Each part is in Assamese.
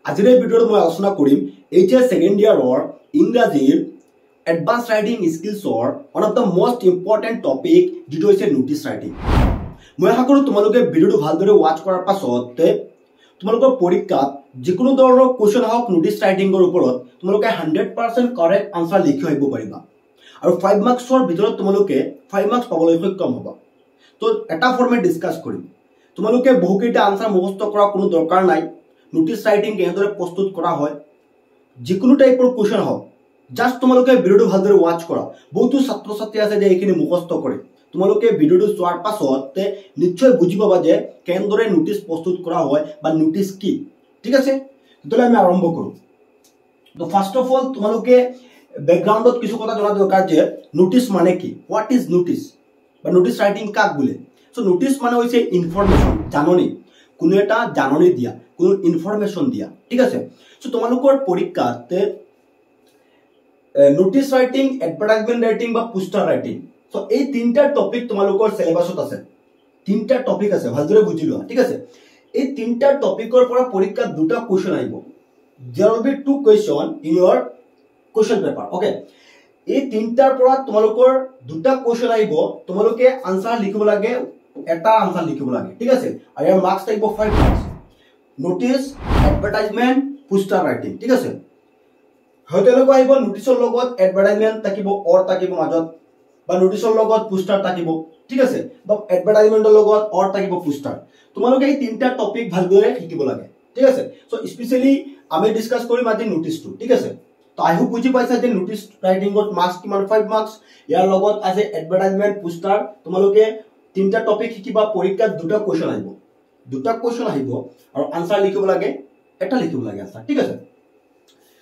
আজিৰ এই ভিডিঅ'ত মই আলোচনা কৰিম HS সেকেন্ড ইয়াৰৰ ইংৰাজীৰ এডভান্স ৰাইটিং স্কিলছৰ one of the most important topic যেটো হৈছে নোটিছ ৰাইটিং। মই আশা কৰোঁ তোমালোকে ভিডিঅ'টো ভালদৰে ওয়াচ কৰাৰ পাছত তোমালোকৰ পৰীক্ষাত যিকোনো ধৰণৰ কোৱেশ্চন হওক নোটিছ ৰাইটিংৰ ওপৰত তোমালোকে 100% কাৰেক্ট আনসাৰ লিখি আহিব পাৰিবা আৰু 5 মাৰ্কছৰ ভিতৰত তোমালোকে 5 মাৰ্কছ পাবলৈ সক্ষম হ'বা। তো এটা ফৰ্মেট ডিসকাস কৰিম। তোমালোকে বহুকেইটা আনসাৰ মুখস্থ কৰা কোনো দৰকাৰ নাই। নোটিছ ৰাইটিং কেনেদৰে প্ৰস্তুত কৰা হয় যিকোনো টাইপৰ কোৱেশ্চন হওক জাস্ট তোমালোকে ভিডিঅ'টো ভালদৰে ওয়াচ কৰা। বহুতো ছাত্ৰ ছাত্ৰী আছে যে এইখিনি মুখস্থ কৰে। তোমালোকে ভিডিঅ'টো চোৱাৰ পাছত নিশ্চয় বুজি পাবা যে কেনেদৰে নোটিছ প্ৰস্তুত কৰা হয় বা নোটিছ কি। ঠিক আছে, তেতিয়াহ'লে আমি আৰম্ভ কৰোঁ। তো ফাৰ্স্ট অফ অল তোমালোকে ব্যাকগ্ৰাউণ্ডত কিছু কথা জনা দৰকাৰ যে নোটিছ মানে কি, হোৱাট ইজ নোটিছ বা নোটিছ ৰাইটিং কাক বোলে। সো নোটিছ মানে হৈছে ইনফৰমেশ্যন, জাননী, কোনো এটা জাননী দিয়া, কোনো ইনফৰমেশ্যন দিয়া। ঠিক আছে, সো তোমালোকৰ পৰীক্ষাত নোটিছ ৰাইটিং, এডভাৰটাইজমেন্ট ৰাইটিং বা পোষ্টাৰ ৰাইটিং, সো এই তিনটা টপিক তোমালোকৰ সিলেবাসত আছে। তিনটা টপিক আছে, ভালদৰে বুজি লোৱা। ঠিক আছে, এই তিনটা টপিকৰ পৰা পৰীক্ষাত দুটা কোৱেশ্চন আহিব। there will be two question in your question paper. okay, এই তিনটাৰ পৰা তোমালোকৰ দুটা কোৱেশ্চন আহিব। তোমালোকে আনসাৰ লিখিব লাগে, এটা আনসাৰ লিখিব লাগে। ঠিক আছে, আৰু ইয়াৰ মাৰ্কস থাকিব 5 marks. Notice, advertisement, poster writing. ঠিক আছে, হয়তো এনেকুৱা আহিব নোটিছৰ লগত এডভাৰটাইজমেন্ট থাকিব অৰ থাকিব মাজত, বা নোটিছৰ লগত পোষ্টাৰ থাকিব। ঠিক আছে, বা এডভাৰটাইজমেন্টৰ লগত অৰ থাকিব পোষ্টাৰ। তোমালোকে এই তিনটা টপিক ভালদৰে শিকিব লাগে। ঠিক আছে, সো স্পেশালি আমি ডিসকাস কৰিম আজি নোটিছটো। ঠিক আছে, তো আই হোপ বুজি পাইছা যে নোটিছ ৰাইটিংত মাৰ্কস কিমান, 5 মাৰ্কস। ইয়াৰ লগত আছে এডভাৰটাইজমেন্ট, পোষ্টাৰ। তোমালোকে তিনটা টপিক শিকিবা, পৰীক্ষাত দুটা কোৱেশ্চন আহিব। দুটা কোৱেশ্চন আহিব আৰু আনসাৰ লিখিব লাগে, এটা লিখিব লাগে আনসাৰ। ঠিক আছে,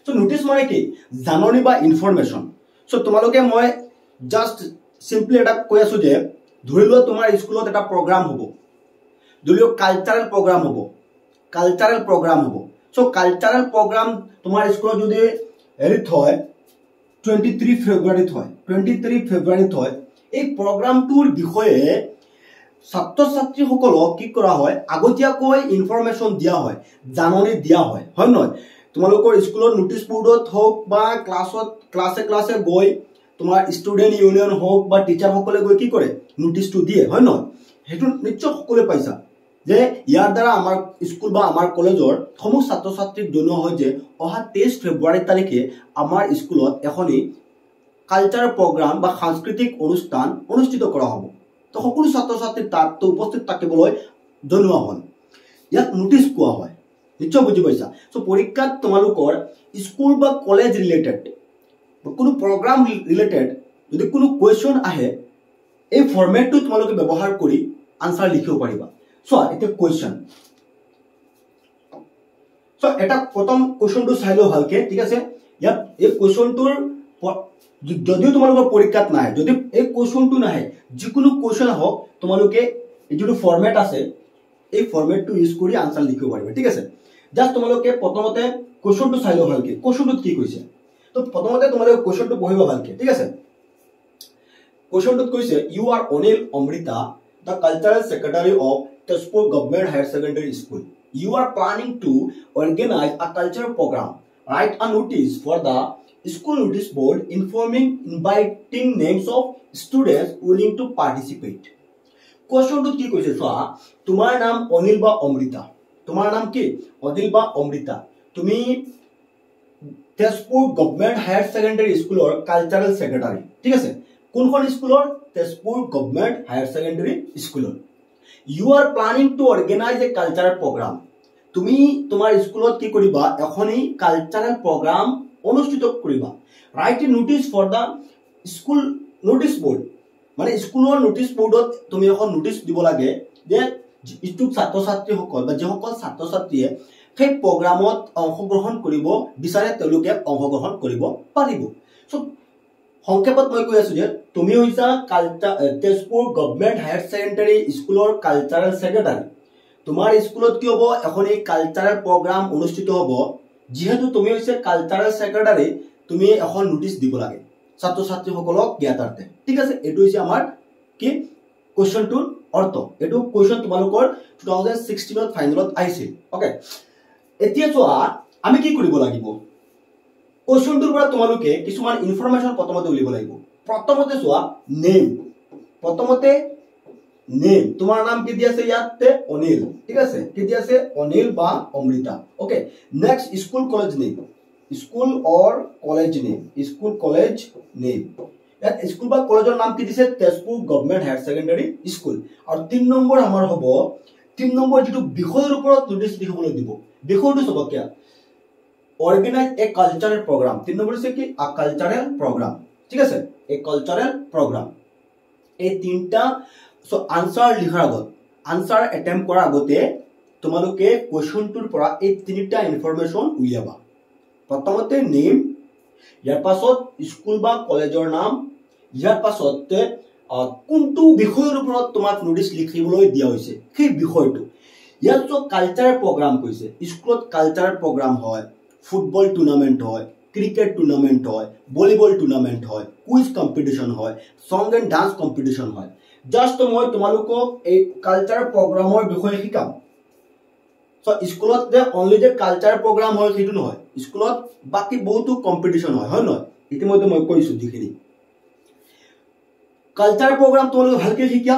সো নোটিছ মানে কি, জাননী বা ইনফৰমেশ্যন। সো তোমালোকে মই জাস্ট সিম্পলি এটা কৈ আছো যে ধৰি লোৱা তোমাৰ স্কুলত এটা প্ৰগ্ৰাম হ'ব, ধৰি লোৱা কালচাৰেল প্ৰগ্ৰাম হ'ব, কালচাৰেল প্ৰগ্ৰাম হ'ব। সো কালচাৰেল প্ৰগ্ৰাম তোমাৰ স্কুলত যদি হেৰিত হয় 23 ফেব্ৰুৱাৰীত হয়, 23 ফেব্ৰুৱাৰীত হয়, এই প্ৰগ্ৰামটোৰ বিষয়ে ছাত্ৰ ছাত্ৰীসকলক কি কৰা হয়, আগতীয়াকৈ ইনফৰমেশ্যন দিয়া হয়, জাননী দিয়া হয়, হয় নহয়? তোমালোকৰ স্কুলত নোটিছ বোৰ্ডত হওক বা ক্লাছে ক্লাছে গৈ তোমাৰ ষ্টুডেন্ট ইউনিয়ন হওক বা টিচাৰ সকলে গৈ কি কৰে, নোটিছটো দিয়ে, হয় নহয়? সেইটো নিশ্চয় সকলোৱে পাইছা যে ইয়াৰ দ্বাৰা আমাৰ স্কুল বা আমাৰ কলেজৰ সমূহ ছাত্ৰ ছাত্ৰীক জনোৱা হয় যে অহা 23 ফেব্ৰুৱাৰী তাৰিখে আমাৰ স্কুলত এখনি কালচাৰেল প্ৰগ্ৰাম বা সাংস্কৃতিক অনুষ্ঠান অনুষ্ঠিত কৰা হ'ব। তো সকলো ছাত্ৰ ছাত্ৰী তাত উপস্থিত থাকিবলৈ জনোৱা হয়। ইয়াক নোটিছ কোৱা হয়। নিশ্চয় বুজি পাইছা। সো পৰীক্ষাত তোমালোকৰ স্কুল বা কলেজ ৰিলেটেড কোনো প্ৰগ্ৰাম ৰিলেটেড যদি কোনো কোৱেশ্চন আহে, এই ফৰ্মেটটো তোমালোকে ব্যৱহাৰ কৰি আনসাৰ লিখিব পাৰিবা। সো এটা কোৱেশ্চন, সো এটা প্ৰথম কোৱেশ্চনটো চাই লও ভালকে। ঠিক আছে, ইয়াত এই কোৱেশ্চনটোৰ যদিও তোমালোকৰ পৰীক্ষাত নাহে, যদি এই কোৱেশ্চনটো নাহে, যিকোনো কোৱেশ্চন হওক তোমালোকে এই যিটো ফৰ্মেট আছে এই ফৰ্মেটটো ইউজ কৰি আনসাৰ লিখিব পাৰিবা। ঠিক আছে, জাস্ট তোমালোকে প্ৰথমতে কোৱেশ্চনটো চাই লও ভালকে, কোৱেশ্চনটোত কি কৈছে। তো প্ৰথমতে তোমালোকে কোৱেশ্চনটো পঢ়িবা ভালকে। ঠিক আছে, কোৱেশ্চনটোত কৈছে you are Anil Amrita, the cultural secretary of Tezpur Government Higher Secondary School. You are planning to organize a cultural program. Write a notice for the school notice board inviting names of students willing to participate. কোৱেশ্চনটো কি কৈছে চোৱা, তোমাৰ নাম অনিল বা অমৃতা, তোমাৰ নাম কি অনিল বা অমৃতা, তুমি তেজপুৰ গভৰ্ণমেণ্ট হায়াৰ ছেকেণ্ডাৰী স্কুলৰ কালচাৰেল ছেক্ৰেটাৰী। ঠিক আছে, কোনখন স্কুলৰ, তেজপুৰ গভৰ্ণমেণ্ট হায়াৰ ছেকেণ্ডাৰী স্কুলৰ। You are planning to organise a cultural programme, তুমি তোমাৰ স্কুলত কি কৰিবা, এখনি কালচাৰেল প্ৰগ্ৰাম অনুষ্ঠিত কৰিবা। Write a notice for the school notice board, মানে স্কুলৰ নোটিছ বৰ্ডত তুমি এখন নোটিছ দিব লাগে যে ইচ্ছুক ছাত্ৰ ছাত্ৰীসকল বা যিসকল ছাত্ৰ ছাত্ৰীয়ে সেই প্ৰগ্ৰামত অংশগ্ৰহণ কৰিব বিচাৰে তেওঁলোকে অংশগ্ৰহণ কৰিব পাৰিব। সো সংক্ষেপত মই কৈ আছো যে তুমি হৈছা তেজপুৰ গভৰ্ণমেণ্ট হায়াৰ ছেকেণ্ডাৰী স্কুলৰ কালচাৰেল ছেক্ৰেটাৰী। তোমাৰ স্কুলত কি হ'ব, এখনি কালচাৰেল প্ৰগ্ৰাম অনুষ্ঠিত হ'ব। যেহেতু তুমি হৈছে কালচাৰেল ছেক্ৰেটাৰী, তুমি এখন নোটিছ দিব লাগে ছাত্ৰ ছাত্ৰীসকলক জ্ঞাতাৰ্থে। ঠিক আছে, এইটো হৈছে আমাৰ কি কোৱেশ্চনটোৰ অৰ্থ। এইটো কোৱেশ্চন তোমালোকৰ 2016 ফাইনেলত আহিছিল। ওকে, এতিয়া চোৱা আমি কি কৰিব লাগিব কোৱেশ্চনটোৰ পৰা তোমালোকে কিছুমান ইনফৰমেশন প্ৰথমতে উলিয়াব লাগিব প্ৰথমতে চোৱা নেম প্ৰথমতে নেম তোমাৰ নাম কি দিয়া আছে ইয়াতে অনিল ঠিক আছে কি দিয়া আছে অনিল বা Amrita okay next school college name school or college name school college name ইয়াত স্কুল বা কলেজৰ নাম কি দিছে Tezpur government higher secondary school আৰু 3 নম্বৰ আমাৰ হ'ব 3 নম্বৰ যেটো বিষয়ৰ ওপৰত নোটিছ লিখিবলৈ দিব বিষয়টো সব কি organize a cultural program 3 number আছে কি a cultural program ঠিক আছে a cultural program এই তিনটা সো আনসার লিখাৰ আগত আনসাৰ অ্যাটেম্প কৰাৰ আগতে তোমালোকে কোৱেশ্চনটোৰ পৰা এই তিনিটা ইনফৰমেশন উলিয়াবা প্ৰথমতে নেম ইয়াৰ পাছত স্কুল বা কলেজৰ নাম ইয়াৰ পাছত কোনটো বিষয়ৰ ওপৰত তোমাক নোটিছ লিখিবলৈ দিয়া হৈছে সেই বিষয়টো ইয়াত তো কালচাৰ প্ৰগ্ৰাম কৈছে স্কুলত কালচাৰ প্ৰগ্ৰাম হয় ফুটবল টুৰ্নামেন্ট হয় ক্ৰিকেট টুৰ্নামেন্ট হয় ভলিবল টুৰ্নামেন্ট হয় কুইজ কম্পিটিশন হয় সং এন্ড ডান্স কম্পিটিশন হয় জাস্ট মই তোমালোকক এই কালচাৰ প্ৰগ্ৰামৰ বিষয়ে শিকাম সো স্কুলত যে অনলি যে কালচাৰ প্ৰগ্ৰাম হয় সেইটো নহয় স্কুলত বাকি বহুতো কম্পিটিশন হয় হয় নহয় ইতিমধ্যে মই কৈছো যিখিনি কালচাৰ প্ৰগ্ৰাম তোমালোকে ভালকে শিকিয়া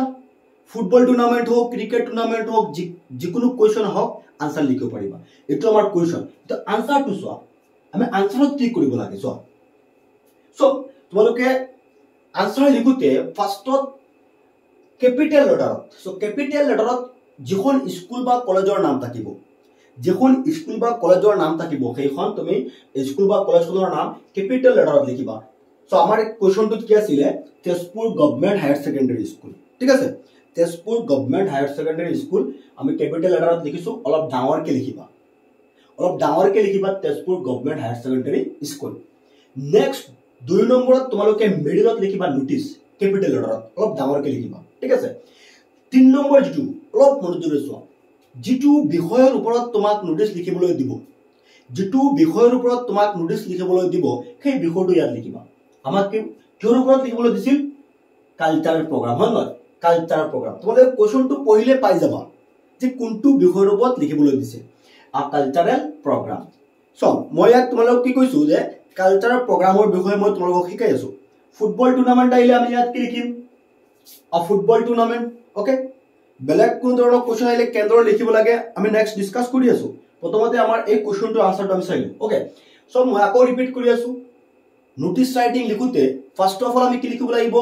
ফুটবল টুৰ্নামেন্ট হোক ক্ৰিকেট টুৰ্নামেন্ট হোক যিকোনো কোৱেশ্চন হোক আনসাৰ লিখিব পাৰিবা এটো আমাৰ কোৱেশ্চন তো আনসাৰটো চোৱা আমি আনসাৰত কি কৰিব লাগে চোৱা সো তোমালোকে আনসাৰ লিখোতে ফাৰ্ষ্টত ক্যাপিটাল লেটাৰত সো ক্যাপিটাল লেটাৰত যিখন স্কুল বা কলেজৰ নাম থাকিব যিখন স্কুল বা কলেজৰ নাম থাকিব সেইখন তুমি স্কুল বা কলেজখনৰ নাম ক্যাপিটাল লেটাৰত লিখিবা সো আমাৰ কোৱেশ্চনটো কি আছিল Tezpur government higher secondary school ঠিক আছে Tezpur government higher secondary school আমি ক্যাপিটাল লেটাৰত লিখিছো অলপ ডাঙৰকে লিখিবা Tezpur government higher secondary school next 2 নম্বৰত তোমালোকে মিডলত লিখিবা নোটিছ ক্যাপিটাল লেটাৰত অলপ ডাঙৰকে লিখিবা ঠিক আছে 3 নম্বৰ যেটো অলপ মনোযোগৰে চোৱা যেটো বিষয়ৰ ওপৰত তোমাক নোটিছ লিখিবলৈ দিব সেই বিষয়টো ইয়াত লিখিবা আমাক কিহৰ ওপৰত লিখিবলৈ দিছিল কালচাৰেল প্ৰগ্ৰাম হয় নহয় কালচাৰ প্ৰগ্ৰাম তোমালোকে কোৱেশ্চনটো পঢ়িলে পাই যাবা যে কোনটো বিষয়ৰ ওপৰত লিখিবলৈ দিছে আ কালচাৰেল প্ৰগ্ৰাম সো মই ইয়াত তোমালোকক কি কৈছো যে কালচাৰেল প্ৰগ্ৰামৰ বিষয়ে মই তোমালোকক শিকাই আছো ফুটবল টুৰ্নামেন্ট আহিলে আমি ইয়াত কি লিখিম আ ফুটবল টুৰ্নামেন্ট ওকে বেলেগ কোন ধৰণৰ কোৱেশ্চন আহিলে কেন্দ্ৰ লিখিব লাগে আমি নেক্সট ডিসকাস কৰি আছো প্ৰথমতে আমাৰ এই কোৱেশ্চনটো আনসাৰটো আমি চাইলো ওকে সো মই আকৌ ৰিপিট কৰি আছো নোটিছ ৰাইটিং লিখোতে ফাৰ্স্ট অফ অল আমি কি লিখিব লাগিব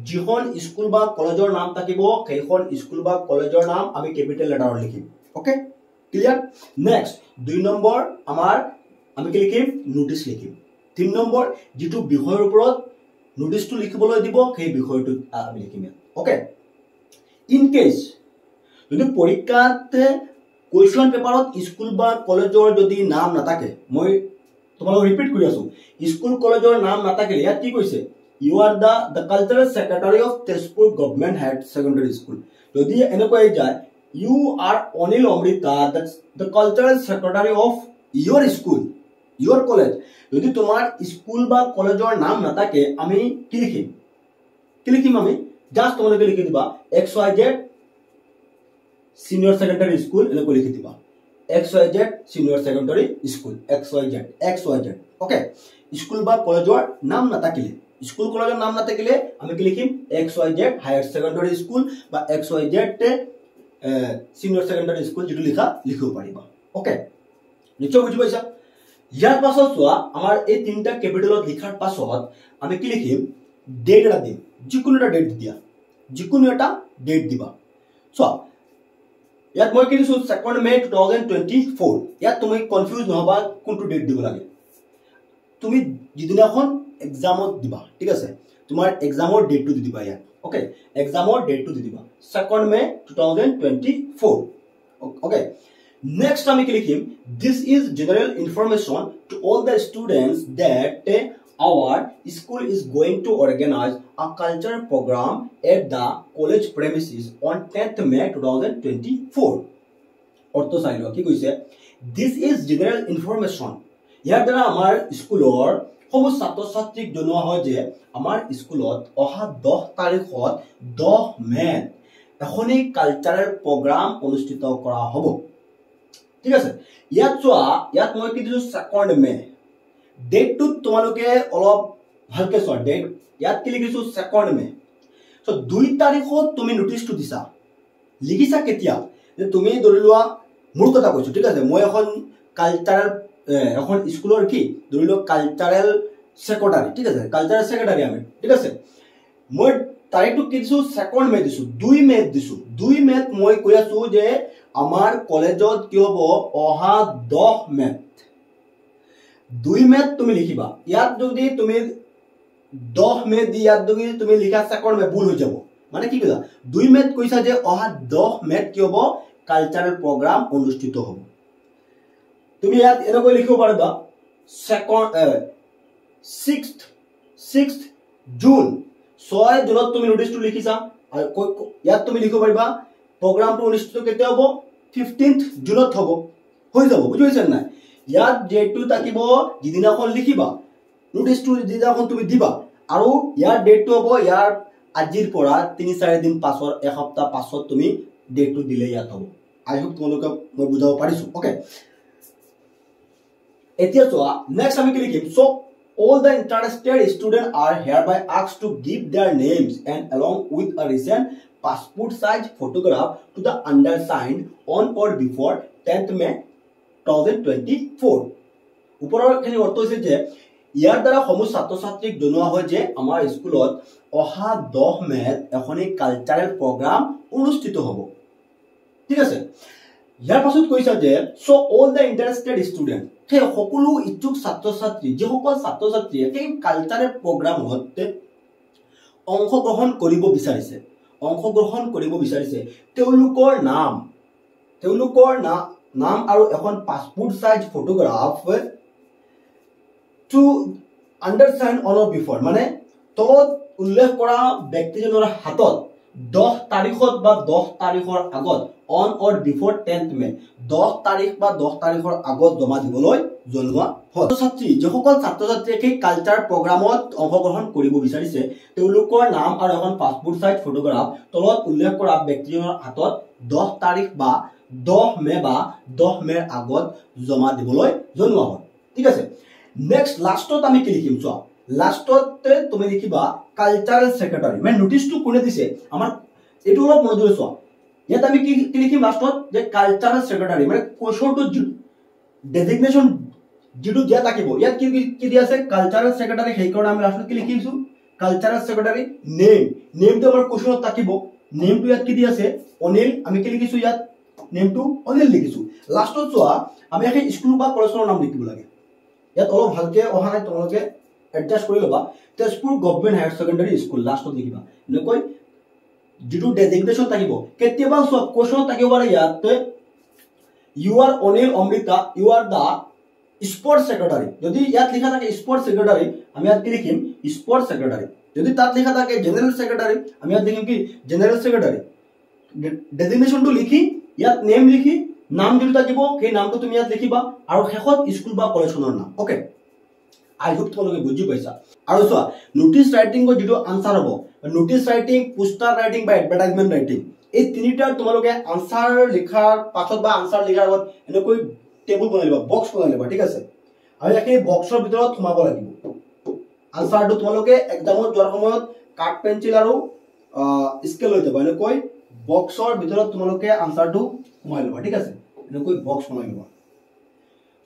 যিখন স্কুল বা কলেজৰ নাম থাকিব সেইখন স্কুল বা কলেজৰ নাম আমি ক্যাপিটাল লেটাৰত লিখিম ওকে ক্লিয়াৰ নেক্সট 2 নম্বৰ আমাৰ আমি কি লিখিম নোটিছ লিখিম 3 নম্বৰ যেটো বিষয়ৰ ওপৰত নোটিছটো লিখিবলৈ দিব সেই বিষয়টো আমি লিখিম ওকে ইন কেস যদি পৰীক্ষাত কোৱেশ্চন পেপাৰত স্কুল বা কলেজৰ যদি নাম নাথাকে মই তোমালোক ৰিপিট কৰি আছো স্কুল কলেজৰ নাম নাথাকিলে ইয়াত কি কৈছে you are the cultural secretary of Tezpur Government Higher Secondary School যদি এনেকৈ যায় you are Anil Amrita the cultural secretary of your school your college যদি তোমাৰ স্কুল বা কলেজৰ নাম নাথাকে আমি কি লিখিম আমি জাস্ট তোমালোকে লিখি দিবা XYZ senior secondary school এনেকৈ লিখি দিবা XYZ senior secondary school XYZ okay school বা কলেজৰ নাম নাথাকিলে স্কুল কলেজৰ নাম নাথাকিলে আমি কি লিখিম XYZ হায়াৰ সেকেন্ডাৰী স্কুল বা XYZ সিনিয়ৰ সেকেন্ডাৰী স্কুল যেটো লিখিব পাৰিবা ওকে নিশ্চয় বুজি পাইছা ইয়াৰ পাছত চোৱা আমাৰ এই তিনটা ক্যাপিটালত লিখাৰ পাছত আমি কি লিখিম ডেট এটা দিম যিকোনো এটা ডেট দিবা চোৱা ইয়াত মই কি দিছো 2 মে 2024 ইয়াত তুমি কনফিউজ নহবা কোনটো ডেট দিব লাগে তুমি যিদিনাখন এক্সামত দিবা ঠিক আছে তোমাৰ এক্সামৰ ডেটটো দি দিবা ইয়াত ওকে এক্সামৰ ডেটটো দি দিবা 2 মে 2024 ওকে নেক্সট আমি কি লিখিম this is general information to all the students that our school is going to organize a cultural program at the college premises on 10th May 2024 অর্থ চাইলো কি কৈছে this is general information ইয়াৰ দ্বাৰা আমাৰ স্কুলৰ সমস্ত ছাত্ৰ ছাত্ৰীক জনোৱা হয় যে আমাৰ স্কুলত অহা 10 তাৰিখত 10 মে এখনি কালচাৰেল প্ৰগ্ৰাম অনুষ্ঠিত কৰা হ'ব ঠিক আছে ইয়াত চোৱা ইয়াত মই কি দিছো 2nd মে ডেটটো তোমালোকে অলপ ভালকে চোৱা ডেট ইয়াত কি লিখিছো 2nd মে সো 2 তাৰিখত তুমি নোটিছটো দিছা লিখিছা কেতিয়া যে তুমি ধৰি লোৱা মোৰ কথা কৈছো ঠিক আছে মই এখন কালচাৰেল এখন স্কুলৰ কি ধৰি লোৱা কালচাৰেল সেক্ৰেটাৰী ঠিক আছে কালচাৰেল সেক্ৰেটাৰী আমি ঠিক আছে মই তাৰিখটো কি দিছো 2nd মে দিছো 2 মে দিছো 2 মেত মই কৈ আছো যে আমাৰ কলেজত কি হ'ব অহা 10 মে 2 মেত তুমি লিখিবা ইয়াত যদি তুমি 10 মে দি ইয়াত যদি তুমি লিখা 2nd মে ভুল হৈ যাব মানে কি কৈছা 2 মেত কৈছা যে অহা 10 মেত কি হ'ব কালচাৰেল প্ৰগ্ৰাম অনুষ্ঠিত হ'ব তুমি ইয়াত এনেকৈ লিখিব পাৰিবা 6th জুন 6 জুনত তুমি নোটিছটো লিখিছা ইয়াত তুমি লিখিব পাৰিবা প্ৰগ্ৰামটো অনুষ্ঠিত কেতিয়া হ'ব 15th জুনত হ'ব হৈ যাব বুজি পাইছা নাই ইয়াত ডেটটো থাকিব যিদিনাখন লিখিবা নোটিছটো যিদিনাখন তুমি দিবা আৰু ইয়াৰ ডেটটো হ'ব ইয়াৰ আজিৰ পৰা 3-4 দিন পাছৰ এসপ্তাহ পাছত তুমি ডেটটো দিলে ইয়াত হ'ব আই হোপ তোমালোকে মই বুজাব পাৰিছো ওকে এতিয়া চোৱা নেক্সট আমি কি লিখিম so all the interested students are hereby asked to give their names and along with a recent passport size photograph to the undersigned on or before 10th May 2024 ওপৰৰ খিনি অৰ্থ হৈছে যে ইয়াৰ দ্বাৰা সমূহ ছাত্ৰ ছাত্ৰীক জনোৱা হয় যে আমাৰ স্কুলত অহা 10 মেত এখনি কালচাৰেল প্ৰগ্ৰাম অনুষ্ঠিত হ'ব ঠিক আছে ইয়াৰ পাছত কৈছা যে so all the interested students সেই সকলো ইচ্ছুক ছাত্ৰ ছাত্ৰী যিসকল ছাত্ৰ ছাত্ৰীয়ে সেই কালচাৰেল প্ৰগ্ৰামত অংশগ্ৰহণ কৰিব বিচাৰিছে তেওঁলোকৰ নাম আৰু এখন passport size photograph to undersign on or before মানে তলত উল্লেখ কৰা ব্যক্তিজনৰ হাতত 10 তাৰিখত বা 10 তাৰিখৰ আগত on or before 10th May 10 তাৰিখ বা 10 তাৰিখৰ আগত জমা দিবলৈ জনোৱা হয় ছাত্ৰী যিসকল ছাত্ৰ ছাত্ৰীয়ে সেই কালচাৰ প্ৰগ্ৰামত অংশগ্ৰহণ কৰিব বিচাৰিছে তেওঁলোকৰ নাম আৰু এখন পাছপোৰ্ট সাইজ ফটোগ্ৰাফ তলত উল্লেখ কৰা ব্যক্তিজনৰ হাতত 10 তাৰিখ বা 10 মে বা 10 মেৰ আগত জমা দিবলৈ জনোৱা হয় ঠিক আছে নেক্সট লাষ্টত আমি কি লিখিম চোৱা লাষ্টতে তুমি লিখিবা কালচাৰেল সেক্ৰেটাৰী মানে নোটিছটো কোনে দিছে আমাৰ এটো অলপ মনোযোগ চোৱা ইয়াত আমি কি লিখিম লাষ্টত যে কালচাৰেল সেক্ৰেটাৰী মানে কোশনটো ডেজিগনেশন যেটো দিয়া থাকিব ইয়াত কি দিয়া আছে কালচাৰেল সেক্ৰেটাৰী সেই কাৰণে আমি লাষ্টত কি লিখিছো কালচাৰেল সেক্ৰেটাৰী নেমটো আমাৰ কোশনত থাকিব নেমটো ইয়াত কি দিয়া আছে অনিল আমি কি লিখিছো ইয়াত নেমটো অনিল লিখিছো লাষ্টত চোৱা আমি এখন স্কুল বা কলেজৰ নাম লিখিব লাগে ইয়াত অলপ ভালকে অহা নাই তোমালোকে এডজাস্ট কৰি লবা Tezpur government higher secondary school লাষ্টত লিখিবা এনেকৈ যেটো ডেজিগনেশন থাকিব কেতিয়াবা সব কোশন থাকিব পাৰে ইয়াত you are Anil Amrita you are the sports secretary যদি ইয়াত লিখা থাকে স্পোর্টস সেক্রেটারি আমি ইয়াত কি লিখিম স্পোর্টস সেক্রেটারি যদি তাত লিখা থাকে জেনারেল সেক্রেটারি আমি ইয়াত লিখিম কি জেনারেল সেক্রেটারি ডেজিগনেশনটো লিখি ইয়াত নেম লিখি নাম যেটো থাকিব সেই নামটো তুমি ইয়াত লিখিবা আৰু শেষত স্কুল বা কলেজৰ নাম ওকে আই হোপ তোমালোকে বুজি পাইছা আৰু চোৱা নোটিছ ৰাইটিংৰ যেটো আনসাৰ হ'ব নোটিছ ৰাইটিং পোষ্টাৰ ৰাইটিং বা এডভাৰটাইজমেন্ট ৰাইটিং এই তিনিটাৰ তোমালোকে আনসাৰ লিখাৰ পাছত বা আনসাৰ লিখাৰ আগত এনেকৈ টেবুল বনাই লবা বক্স বনাই লবা ঠিক আছে আৰু এই বক্সৰ ভিতৰত সোমাব লাগিব আনসাৰটো তোমালোকে এক্সামত যোৱাৰ সময়ত কাট পেন্সিল আৰু স্কেল লৈ যাবা এনেকৈ বক্সৰ ভিতৰত তোমালোকে আনসাৰটো সোমাই লবা ঠিক আছে এনেকৈ বক্স বনাই লবা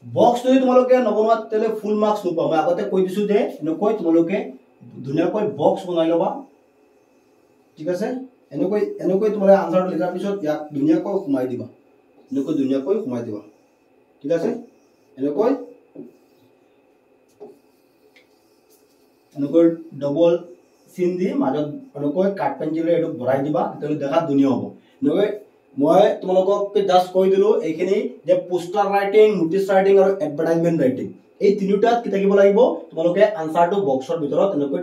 বক্স যদি তোমালোকে নবনোৱা তেলে ফুল মাৰ্কস নোপা মই আগতে কৈ দিছো যে এনেকৈ তোমালোকে ধুনীয়াকৈ বক্স বনাই লবা ঠিক আছে এনেকৈ তোমালোকে আনসাৰটো লিখাৰ পিছত ইয়াক ধুনীয়াকৈ সোমাই দিবা এনেকৈ ধুনীয়াকৈ সোমাই দিবা ঠিক আছে এনেকৈ ডবল চিন দি মাজত এনেকৈ কাট পেন্সিলে এটো ভৰাই দিবা তেলে দেখা ধুনীয়া হ'ব এনেকৈ মই তোমালোকক জাস্ট কৈ দিলো এইখিনি যে পোষ্টাৰ ৰাইটিং নোটিছ ৰাইটিং আৰু এডভাৰটাইজমেন্ট ৰাইটিং এই তিনিটাত কি থাকিব লাগিব তোমালোকে আনসাৰটো বক্সৰ ভিতৰত এনেকৈ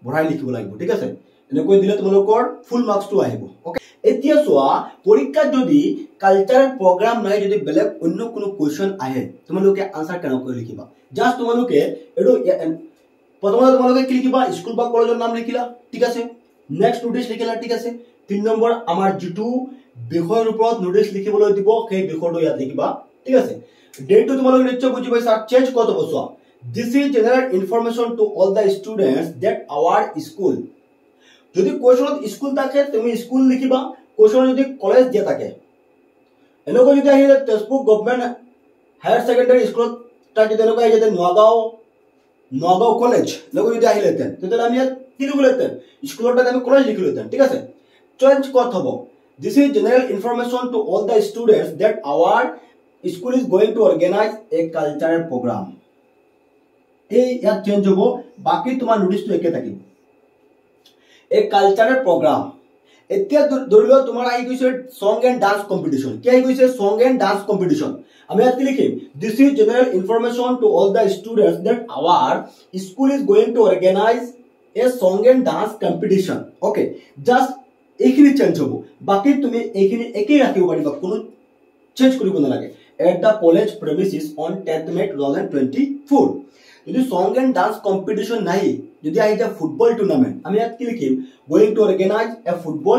ভৰাই লিখিব লাগিব ঠিক আছে এনেকৈ দিলে তোমালোকৰ ফুল মাৰ্কসটো আহিব ওকে এতিয়া চোৱা পৰীক্ষাত যদি কালচাৰেল প্ৰগ্ৰাম নাই যদি বেলেগ অন্য কোনো কোৱেশ্চন আহে তোমালোকে আনসাৰ কেনেকৈ লিখিবা জাস্ট তোমালোকে এটো প্ৰথমতে তোমালোকে কি লিখিবা স্কুল বা কলেজৰ নাম লিখিলা ঠিক আছে নেক্সট নোটিছ লিখিলা ঠিক আছে 3 নম্বৰ আমাৰ যেটো বিষয়ৰ ওপৰত নোটিছ লিখিবলৈ দিব সেই বিষয়টো ইয়াত লিখিবা ঠিক আছে ডেটটো তোমালোকে নিশ্চয় বুজি পাইছা চেঞ্জ কত হ'ব চোৱা this is general information to all the students that our school যদি কোৱেশ্যনত স্কুল থাকে তুমি স্কুল লিখিবা কোৱেশ্যনত যদি কলেজ দিয়া থাকে এনেকৈ যদি আহিলে তেজপুৰ গভৰ্ণমেণ্ট হায়াৰ সেকেন্ডাৰী স্কুলত তাক যদি এনেকৈ আহিলে নগাঁও কলেজ এনেকৈ যদি আহিলেতেন তেতিয়াহ'লে আমি ইয়াত কি লিখিলেতেন স্কুলৰ তাত আমি কলেজ লিখিলেতেন ঠিক আছে চেঞ্জ কত হ'ব this is general information to all the students that our school is going to organise a cultural programme এই ইয়াত চেঞ্জ হ'ব বাকি তোমাৰ নোটিছটো একে থাকিব এ কালচাৰেল প্ৰগ্ৰাম এতিয়া ধৰি লোৱা তোমাৰ আহি গৈছে সং এণ্ড ডান্স কম্পিটিশন কি আহি গৈছে সং এণ্ড ডান্স কম্পিটিশন আমি ইয়াত কি লিখিম this is general information to all the students that our school is going to organise a song and dance competition okay just এইখিনি চেঞ্জ হ'ব বাকি তুমি এইখিনি একেই ৰাখিব পাৰিবা কোনো চেঞ্জ কৰিব নালাগে at the college premises on 10th May 2024 যদি সং এণ্ড ডান্স কম্পিটিশন নাই যদি আহি যায় ফুটবল টুৰ্নামেণ্ট আমি ইয়াত কি লিখিম going to organise a football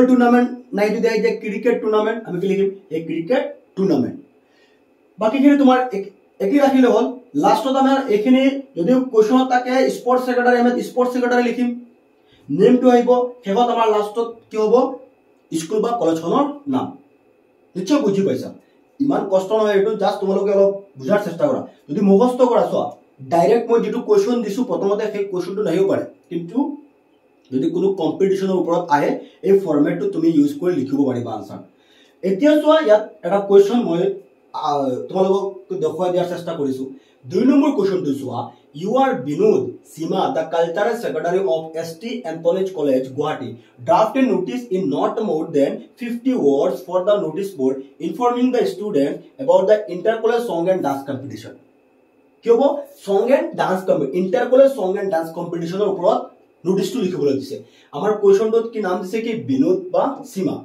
tournament নাই যদি আহি যায় ক্ৰিকেট টুৰ্নামেণ্ট আমি কি লিখিম এ ক্ৰিকেট টুৰ্নামেণ্ট বাকিখিনি তোমাৰ একেই ৰাখিলে হ'ল লাষ্টত আমাৰ এইখিনি যদি কোৱেশ্যনত থাকে স্পৰ্টছ সেক্ৰেটাৰী আমি স্পৰ্টছ সেক্ৰেটাৰী লিখিম নেমটো আহিব শেষত আমাৰ লাষ্টত কি হ'ব স্কুল বা কলেজখনৰ নাম নিশ্চয় বুজি পাইছা ইমান কষ্ট নহয় এটো জাস্ট তোমালোকে অলপ বুজাৰ চেষ্টা কৰা যদি মুখস্থ কৰা চোৱা ডাইৰেক্ট মই যেটো কোৱেশ্যন দিছো প্ৰথমতে সেই কোৱেশ্যনটো নাহিব পাৰে কিন্তু যদি কোনো কম্পিটিশনৰ ওপৰত আহে এই ফৰমেটটো তুমি ইউজ কৰি লিখিব পাৰিবা আনসাৰ এতিয়া চোৱা ইয়াত এটা কোৱেশ্যন মই তোমালোকক দেখুৱাই দিয়াৰ চেষ্টা কৰিছো 2 নম্বৰ কোৱেশ্যনটো চোৱা You are Binod Sima, the Cultural Secretary of ST Anthony's College, Guwahati, draft a notice in not more than 50 words for the notice board informing the student about the intercollegiate song and dance competition. Kyo bo song and dance competition, intercollegiate song and dance competition or upor notice to likhibole dise. Amar question dot ki naam dise ki Binod ba Sima.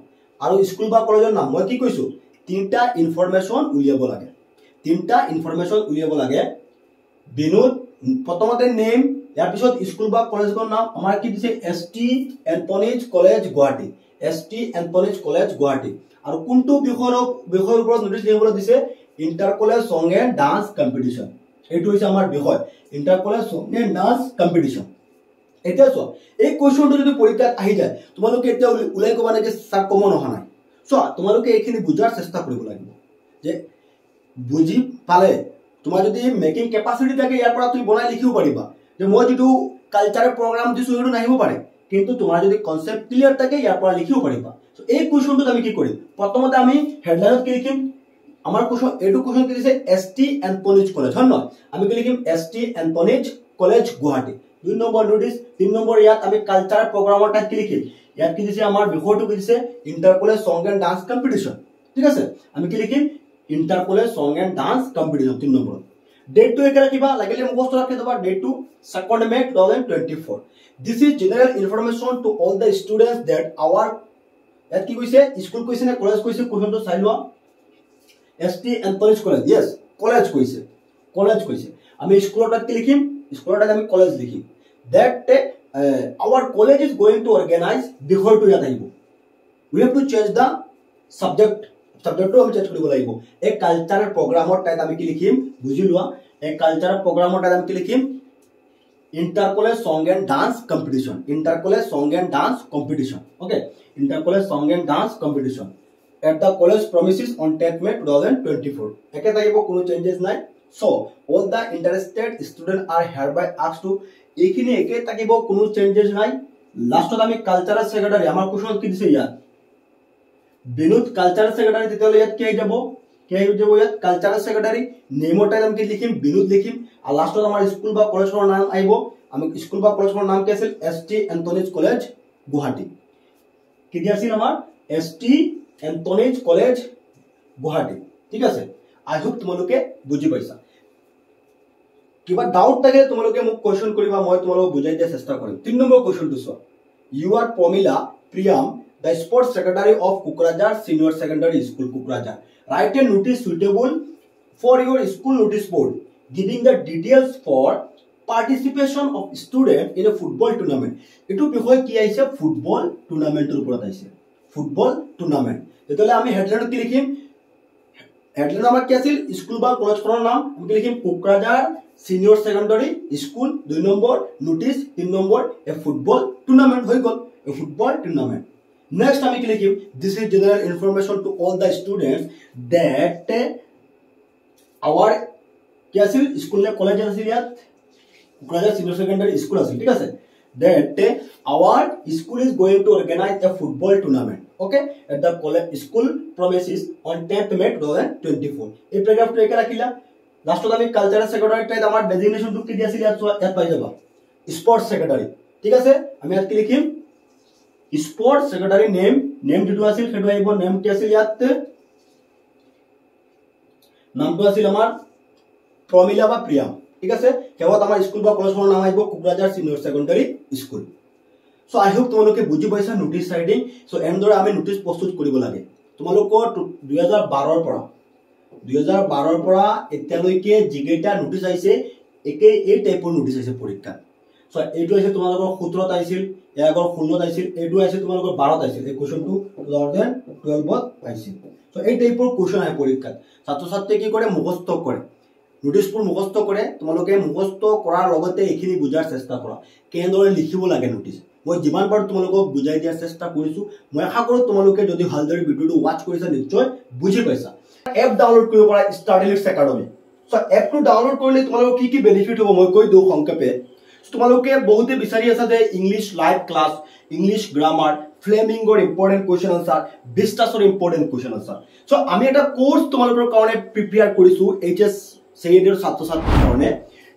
Aro school ba college naam moi ki koisu tinta information uliabo lage. Tinta information uliabo lage. Binod প্ৰথমতে নেম ইয়াৰ পিছত স্কুল বা কলেজৰ নাম আমাৰ কি দিছে ST Anthony's college Guwahati ST Anthony's college Guwahati আৰু কোনটো বিষয়ৰ ওপৰত নোটিছ লিখিবলৈ দিছে ইন্টাৰ কলেজ সং এণ্ড ডান্স কম্পিটিশন এইটো হৈছে আমাৰ বিষয় ইন্টাৰ কলেজ সং এণ্ড ডান্স কম্পিটিশন এতিয়া চোৱা এই কোৱেশ্যনটো যদি পৰীক্ষাত আহি যায় তোমালোকে এতিয়া উলাই ক'বা নেকি স্যাৰ কমন অহা নাই চোৱা তোমালোকে এইখিনি বুজাৰ চেষ্টা কৰিব লাগিব যে বুজি পালে তোমাৰ যদি মেকিং ক্যাপাসিটি থাকে ইয়াৰ পৰা তুমি বনাই লিখিব পাৰিবা যে মই যেটো কালচাৰেল প্ৰগ্ৰাম দিছো সেইটো নাহিব পাৰে কিন্তু তোমাৰ যদি কনসেপ্ট ক্লিয়াৰ থাকে ইয়াৰ পৰা লিখিব পাৰিবা সো এই কোৱেশ্যনটো আমি কি কৰিম প্ৰথমতে আমি হেডলাইনত কি লিখিম আমাৰ কোৱেশ্যন এটো কোৱেশ্যন কি দিছে এসটি এন্থনিজ কলেজ হয় ন আমি কি লিখিম ST Anthony's college Guwahati 2 number notice 3 number ইয়াত আমি কালচাৰেল প্ৰগ্ৰামৰ টাইপ কি লিখিম ইয়াত কি দিছে আমাৰ বিষয়টো কি দিছে ইন্টাৰ কলেজ সং এণ্ড ডান্স কম্পিটিশন ঠিক আছে আমি কি লিখিম Intercollegiate song and dance competition 3 number date to ekara kiba lagile mukhast rakhe deba date to 2nd May 2024 this is general information to all the students that our at ki koise school koise na college koise question to sai loa ST Anthony's college yes college koise ami school ta ki likhim school ta ami college likhim that our college is going to organize before to yat aibo we have to change the subject সাবজেক্টটো আমি চেঞ্জ কৰিব লাগিব এক কালচাৰেল প্ৰগ্ৰামৰ টাইপ আমি কি লিখিম বুজি লোৱা এক কালচাৰেল প্ৰগ্ৰামৰ টাইপ আমি কি লিখিম intercollege song and dance competition okay intercollege song and dance competition at the college premises on 10th May 2024 একে থাকিব কোনো চেঞ্জেস নাই so all the interested student are hereby asked to এইখিনি একে থাকিব কোনো চেঞ্জেস নাই লাষ্টত আমি কালচাৰেল সেক্ৰেটাৰী আমাৰ কোৱেশ্যন কি দিছে ইয়াত বিনোদ কালচাৰেল সেক্ৰেটাৰি তেতিয়ালে ইয়াত কি আহি যাব ইয়াত কালচাৰেল সেক্ৰেটাৰি নেমৰ টাইম আমি কি লিখিম বিনোদ লিখিম আৰু লাষ্টত আমাৰ স্কুল বা কলেজৰ নাম আহিব আমি স্কুল বা কলেজৰ নাম কি আছিল এসটি এন্থনিজ কলেজ গুৱাহাটী কি দি আছিল আমাৰ এসটি এন্থনিজ কলেজ গুৱাহাটী ঠিক আছে আই হোপ তোমালোকে বুজি পাইছা কিবা ডাউট থাকে তোমালোকে মোক কোৱেশ্যন কৰিবা মই তোমালোকক বুজাই দিয়া চেষ্টা কৰিম 3 নম্বৰ কোৱেশ্যনটো চোৱা you are Pramila Priyam the sports secretary of Kukrajar Senior Secondary School Kukrajar write a notice suitable for your school notice board giving the details for participation of student in a football tournament. এইটো বিষয় কি আহিছে? ফুটবল টুৰ্ণামেণ্টৰ ওপৰত আহিছে। Football tournament. তেতিয়াহ'লে আমি হেডলাইনত কি লিখিম? হেডলাইন আমাৰ কি আছিল? স্কুল বা কলেজখনৰ নাম আমি কি লিখিম? Kokrajhar senior secondary school. 2 number notice. 3 number a football tournament হৈ গ'ল। A football tournament. নেক্সট আমি কি লিখিম? This is general information to all the students that our কি আছিল? স্কুল নে কলেজ আছিল? ইয়াত কোকৰাঝাৰ সিনিয়ৰ সেকেন্ডাৰী স্কুল আছিল। ঠিক আছে। that our school is going to organize a football tournament, okay, at the college school premises on 10th May 2024. এই প্যারাগ্রাফটো একে রাখিলা। লাস্টত আমি কালচারাল সেক্রেটারি টাইত আমার ডেজিগনেশনটো কি দিছিল? ইয়াত পাই যাবা স্পোর্টস সেক্রেটারি। ঠিক আছে। আমি ইয়াত কি লিখিম? স্পোর্টস সেক্রেটারি নেম যেটো আছিল সেটো আহিব। নেম কি আছিল? ইয়াত নামটো আছিল আমাৰ প্ৰমিলা বা প্ৰিয়াম। ঠিক আছে। কেৱল আমাৰ স্কুল বা কলেজখনৰ নাম আহিব Kokrajhar senior secondary school. So I hope তোমালোকে বুজি পাইছা নোটিছ ৰাইটিং। সো এনেদৰে আমি নোটিছ প্ৰস্তুত কৰিব লাগে। তোমালোকৰ 2012 পৰা এতিয়ালৈকে যিকেইটা নোটিছ আহিছে এই টাইপৰ নোটিছ আহিছে পৰীক্ষাত। সো এইটো আহিছে তোমালোকৰ 17ত আহিছিল, ইয়াৰ আগৰ 16ত আহিছিল, এইটো আহিছে তোমালোকৰ 12ত আহিছিল। এই কোৱেশ্যনটো 2012ত আহিছিল। সো এই টাইপৰ কোৱেশ্যন আহে পৰীক্ষাত। ছাত্ৰ ছাত্ৰীয়ে কি কৰে? মুখস্থ কৰে। নোটিছবোৰ মুখস্থ কৰে। তোমালোকে মুখস্থ কৰাৰ লগতে এইখিনি বুজাৰ চেষ্টা কৰা কেনেদৰে লিখিব লাগে নোটিছ। মই যিমান পাৰো তোমালোকক বুজাই দিয়াৰ চেষ্টা কৰিছো। মই আশা কৰো তোমালোকে যদি ভালদৰে ভিডিঅ'টো ৱাচ কৰিছা নিশ্চয় বুজি পাইছা। এপ ডাউনলোড কৰিব পাৰা ষ্টাডি লিডছ একাডেমি। সো এপটো ডাউনলোড কৰিলে তোমালোকৰ কি বেনিফিট হ'ব মই কৈ দিওঁ সংক্ষেপে। তোমালোকে বহুতে বিচাৰি আছা যে English live class, English grammar, ফ্লেমিংগৰ ইম্পৰ্টেন্ট কুৱেশ্যন আনসাৰ, বিস্টাছৰ ইম্পৰ্টেন্ট কুৱেশ্যন আনসাৰ। সো আমি এটা কোৰ্স তোমালোকৰ কাৰণে প্ৰিপেয়াৰ কৰিছো এইচএছ সেকেন্ডাৰী ছাত্ৰ ছাত্ৰীৰ কাৰণে,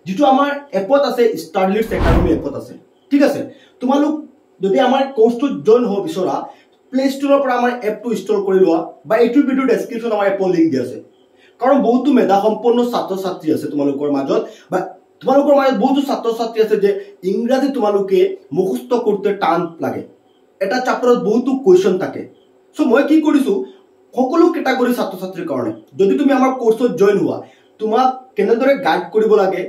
যেটো আমাৰ এপত আছে ষ্টাডি লিডছ একাডেমি এপত আছে। ঠিক আছে। তোমালোক যদি আমাৰ কোৰ্সটো জয়েন হ'ব বিচৰা প্লে ষ্টৰৰ পৰা আমাৰ এপটো ইনষ্টল কৰি লোৱা বা এইটো ভিডিঅ ডেসক্ৰিপচন আমাৰ এপৰ লিংক দিয়া আছে। কাৰণ বহুতো মেধা সম্পন্ন ছাত্ৰ ছাত্ৰী আছে তোমালোকৰ মাজত, বা তোমালোকৰ মাজত বহুতো ছাত্ৰ ছাত্ৰী আছে যে ইংৰাজী তোমালোকে মুখস্থ কৰোঁতে টান লাগে। এটা চেপ্টাৰত বহুতো কুৱেশ্যন থাকে। সো মই কি কৰিছো সকলো ক্যাটাগৰী ছাত্ৰ ছাত্ৰীৰ কাৰণে যদি তুমি আমাৰ কোৰ্সত জয়েন হোৱা তোমাক কেনেদৰে গাইড কৰিব লাগে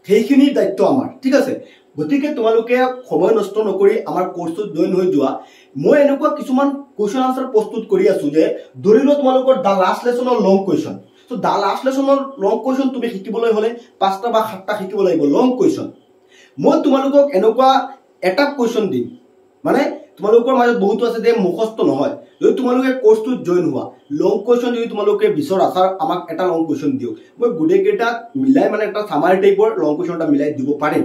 সেইখিনি দায়িত্ব আমাৰ। ঠিক আছে। গতিকে তোমালোকে সময় নষ্ট নকৰি আমাৰ কোৰ্সত জয়েন হৈ যোৱা। মই এনেকুৱা কিছুমান কুৱেশ্যন আনসাৰ প্ৰস্তুত কৰি আছো যে ধৰি লোৱা তোমালোকৰ দা লাষ্ট লেসনৰ long question. So the last লেসনৰ লং কুৱেশ্যন তুমি শিকিবলৈ হলে 5টা বা 7টা শিকিব লাগিব লং কুৱেশ্যন। মই তোমালোকক এনেকুৱা এটা কুৱেশ্যন দিম, মানে তোমালোকৰ মাজত বহুতো আছে যে মুখস্থ নহয়। যদি তোমালোকে কোৰ্সটোত জয়েন হোৱা লং কুৱেশ্যন যদি তোমালোকে বিচৰা স্যাৰ আমাক এটা লং কুৱেশ্যন দিয়ক, মই গোটেইকেইটা মিলাই মানে এটা সামাৰি টাইপৰ লং কুৱেশ্যন এটা মিলাই দিব পাৰিম,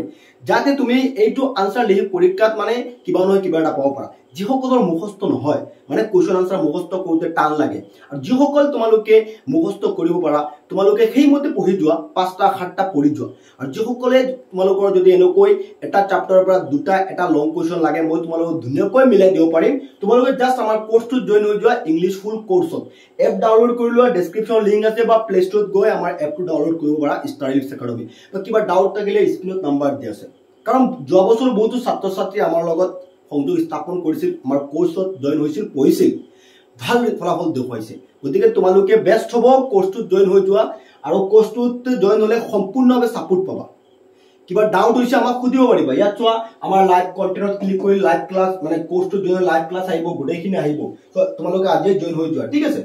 যাতে তুমি এইটো আনসাৰ লিখি পৰীক্ষাত মানে কিবা নহয় কিবা এটা পাব পাৰা। যিসকলৰ মুখস্থ নহয় মানে কুৱেশ্যন আনসাৰ মুখস্থ কৰোঁতে টান লাগে, আৰু যিসকল তোমালোকে মুখস্থ কৰিব পাৰা তোমালোকে সেইমতে পঢ়ি যোৱা, 5টা 7টা পঢ়ি যোৱা। আৰু যিসকলে তোমালোকৰ যদি এনেকৈ এটা চেপ্টাৰৰ পৰা 2টা এটা লং কুৱেশ্যন লাগে মই তোমালোকক ধুনীয়াকৈ মিলাই দিব পাৰিম। তোমালোকে জাস্ট আমাৰ কোৰ্সটোত জয়েন হৈ যোৱা ইংলিছ ফুল কোৰ্সত। এপ ডাউনলোড কৰি লোৱা, ডেসক্ৰিপচন লিংক আছে বা প্লে ষ্টৰত গৈ আমাৰ এপটো ডাউনলোড কৰিব পাৰা ষ্টাডি লিডছ একাডেমি। বা কিবা ডাউট থাকিলে স্ক্ৰীনত নাম্বাৰ দিয়া আছে। কাৰণ যোৱা বছৰ বহুতো ছাত্ৰ ছাত্ৰী আমাৰ লগত সংযোগ স্থাপন কৰিছিল, আমাৰ কোৰ্সত জয়েন হৈছিল, পঢ়িছিল, ভাল ফলাফল দেখুৱাইছে। গতিকে তোমালোকে বেষ্ট হ'ব কোৰ্সটোত জয়েন হৈ যোৱা, আৰু কোৰ্সটোত জয়েন হলে সম্পূৰ্ণভাৱে সাপোৰ্ট পাবা। কিবা ডাউট হৈছে আমাক সুধিব পাৰিবা। ইয়াত চোৱা আমাৰ লাইভ কন্টেন্টত ক্লিক কৰি লাইভ ক্লাছ মানে কোৰ্সটোত জয়েন লাইভ ক্লাছ আহিব, গোটেইখিনি আহিব। তো তোমালোকে আজি জয়েন হৈ যোৱা। ঠিক আছে।